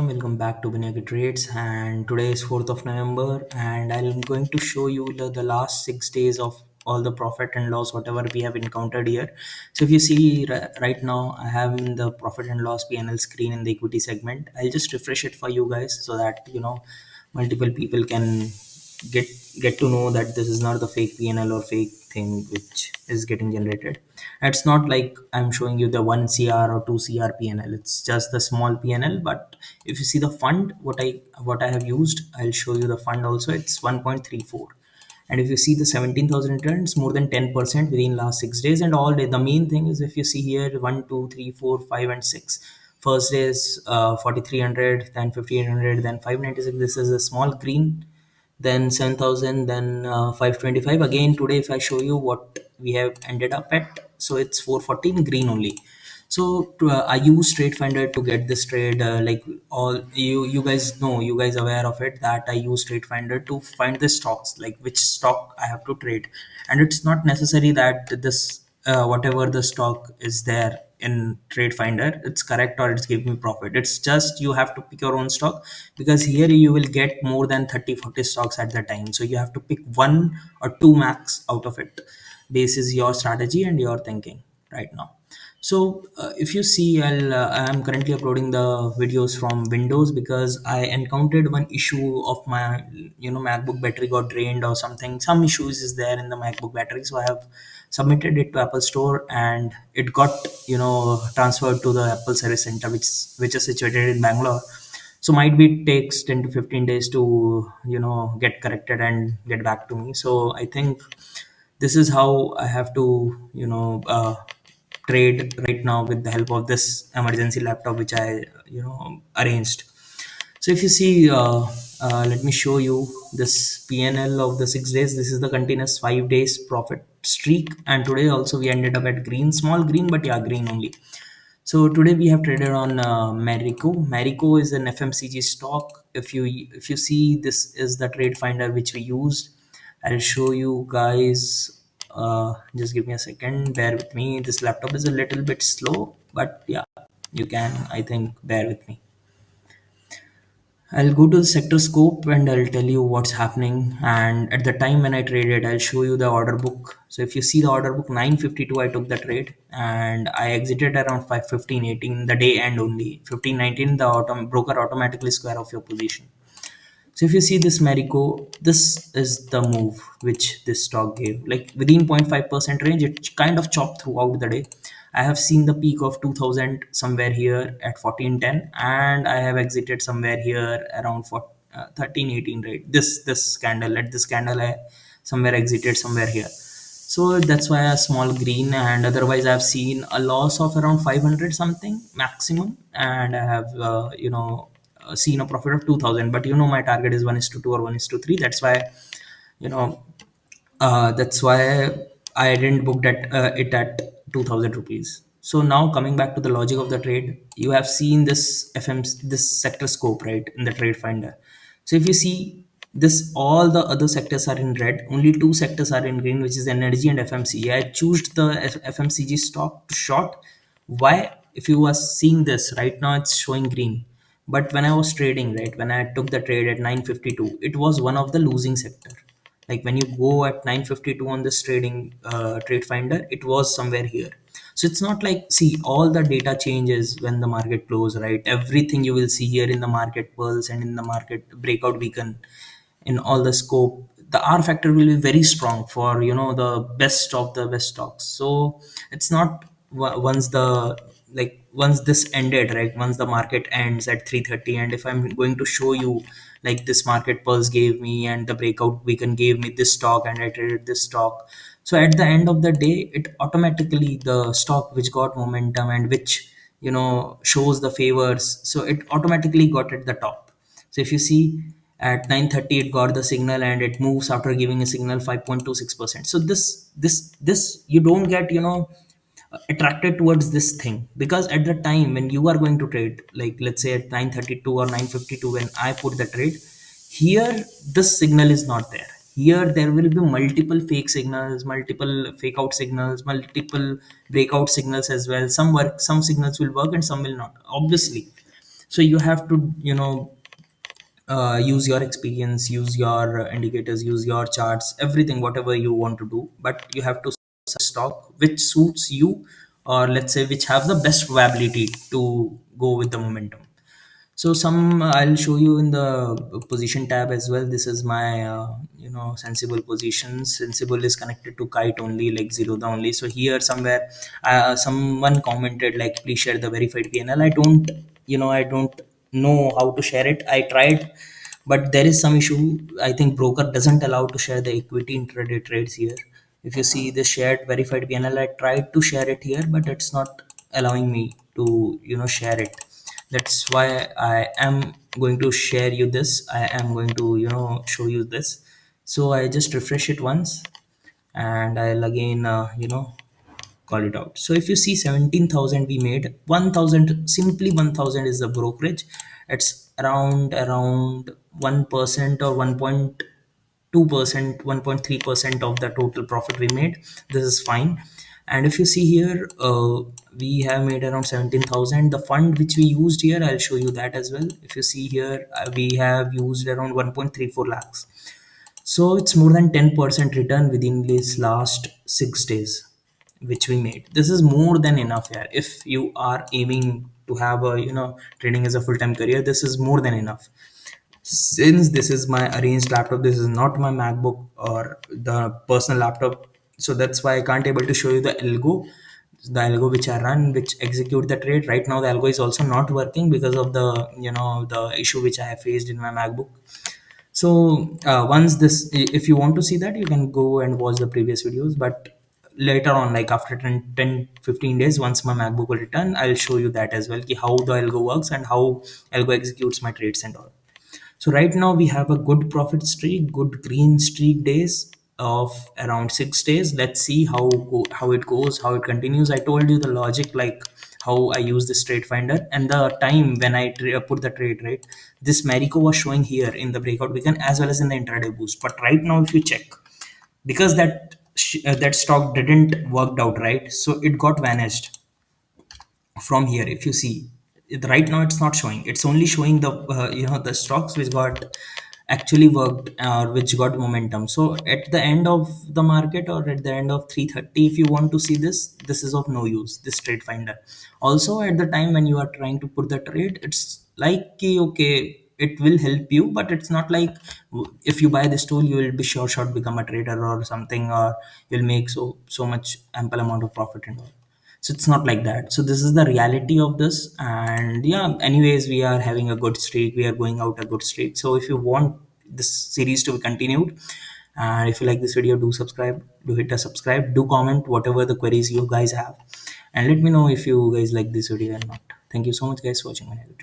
welcome back to Vinayaka Trades. And today is 4th of November, and I'm going to show you the last 6 days of all the profit and loss, whatever we have encountered here. So, if you see right now, I have in the profit and loss PNL screen in the equity segment. I'll just refresh it for you guys so that multiple people can get get to know that this is not the fake PNL or fake thing which is getting generated. It's not like I'm showing you the 1 CR or 2 CR PNL. It's just the small PNL. But if you see the fund, what I have used, I'll show you the fund also. It's 1.34. And if you see the 17,000 returns, more than 10% within last 6 days and all day. The main thing is if you see here 1, 2, 3, 4, 5, and 6. First day is 4,300, then 5,800, then 596. This is a small green, then 7,000, then 525. Again today if I show you what we have ended up at, so it's 414 green only. So I use trade finder to get this trade, like all you guys know, you guys aware of it, that I use trade finder to find the stocks, like which stock I have to trade. And it's not necessary that this whatever the stock is there in trade finder, it's correct or it's giving me profit. It's just you have to pick your own stock, because here you will get more than 30-40 stocks at the time, so you have to pick one or two max out of it. This is your strategy and your thinking right now. So if you see, I'm currently uploading the videos from Windows because I encountered one issue of my MacBook battery got drained or something. Some issues is there in the MacBook battery, so I have submitted it to Apple Store and it got transferred to the Apple Service Center, which is situated in Bangalore. So might be it takes 10 to 15 days to get corrected and get back to me. So I think this is how I have to trade right now with the help of this emergency laptop which I arranged. So if you see, let me show you this PNL of the 6 days. This is the continuous 5 days profit streak, and today also we ended up at green, small green, but yeah, green only. So today we have traded on Marico. Marico is an FMCG stock. If you see, this is the trade finder which we used. I'll show you guys. Just give me a second. Bear with me. This laptop is a little bit slow, but yeah, you can, I think, bear with me. I'll go to the sector scope and I'll tell you what's happening. And at the time when I traded, I'll show you the order book. So if you see the order book, 9:52, I took the trade and I exited around 5:15:18, the day end only. 15:19, the broker automatically square off your position. So if you see this Marico, this is the move which this stock gave. Like within 0.5% range, it kind of chopped throughout the day. I have seen the peak of 2000 somewhere here at 1410, and I have exited somewhere here around 1318, right? This candle, at this candle, I somewhere exited somewhere here. So that's why a small green, and otherwise I've seen a loss of around 500 something maximum, and I have seen a profit of 2000. But my target is 1 is to 2 or 1 is to 3. You know that's why I didn't book it at 2000 rupees. So now coming back to the logic of the trade, you have seen this sector scope, right, in the trade finder. So if you see this, all the other sectors are in red, only two sectors are in green, which is energy and FMCG. I chose the FMCG stock to short. Why? If you are seeing this right now, it's showing green, but when I was trading, right, when I took the trade at 9:52, it was one of the losing sector. Like when you go at 9:52 on this trade finder, it was somewhere here. So it's not like, see, all the data changes when the market close, right? Everything you will see here in the market pulse and in the market breakout beacon, in all the scope, the R factor will be very strong for the best of the best stocks. So it's not once the, like, once this ended, right, once the market ends at 3:30, and if I'm going to show you, like, this market pulse gave me and the breakout beacon gave me this stock and I traded this stock. So at the end of the day, it automatically, the stock which got momentum and which shows the favors, so it automatically got at the top. So if you see, at 9:30 it got the signal and it moves after giving a signal 5.26%. So this you don't get attracted towards this thing, because at the time when you are going to trade, like let's say at 9:32 or 9:52, when I put the trade here, this signal is not there. Here there will be multiple fake signals, multiple fake out signals, multiple breakout signals as well. Some signals will work and some will not, obviously. So you have to, use your experience, use your indicators, use your charts, everything, whatever you want to do, but you have to stock which suits you, or let's say which have the best probability to go with the momentum. So some I'll show you in the position tab as well. This is my sensible positions. Sensible is connected to kite only, like Zerodha only. So here somewhere someone commented like, please share the verified PNL. I don't know how to share it. I tried, but there is some issue. I think broker doesn't allow to share the equity intraday trades here. If you see the shared verified PNL, I tried to share it here, but it's not allowing me to share it. That's why I am going to share you this. I am going to show you this. So I just refresh it once, and I'll again call it out. So if you see 17,000 we made, 1,000, simply 1,000 is the brokerage. It's around 1% or 1.2%, 1.3% of the total profit we made. This is fine. And if you see here, we have made around 17,000. The fund which we used here, I'll show you that as well. If you see here, we have used around 1.34 lakhs. So it's more than 10% return within these last 6 days, which we made. This is more than enough here. If you are aiming to have a trading as a full-time career, this is more than enough. Since this is my arranged laptop, this is not my MacBook or the personal laptop, so that's why I can't able to show you the algo which I run, which execute the trade. Right now the algo is also not working because of the issue which I have faced in my MacBook. So once this, if you want to see that, you can go and watch the previous videos. But later on, like after 10, 10, 15 days, once my MacBook will return, I'll show you that as well, ki how the algo works and how algo executes my trades and all. So right now we have a good profit streak, good green streak days of around 6 days. Let's see how it goes, how it continues. I told you the logic, like how I use this trade finder and the time when I put the trade, right. This Marico was showing here in the breakout weekend as well as in the intraday boost. But right now, if you check, because that stock didn't worked out, right, so it got vanished from here. If you see right now, it's not showing, it's only showing the stocks which got actually worked or which got momentum. So at the end of the market or at the end of 3:30, if you want to see this is of no use, this trade finder. Also at the time when you are trying to put the trade, it's like okay, it will help you, but it's not like if you buy this tool you will be sure become a trader or something, or you'll make so much ample amount of profit and all. So it's not like that. So this is the reality of this. And yeah, anyways, we are having a good streak, we are going out a good streak. So if you want this series to be continued, and if you like this video, do subscribe, do hit the subscribe, do comment whatever the queries you guys have, and let me know if you guys like this video or not. Thank you so much guys for watching my video.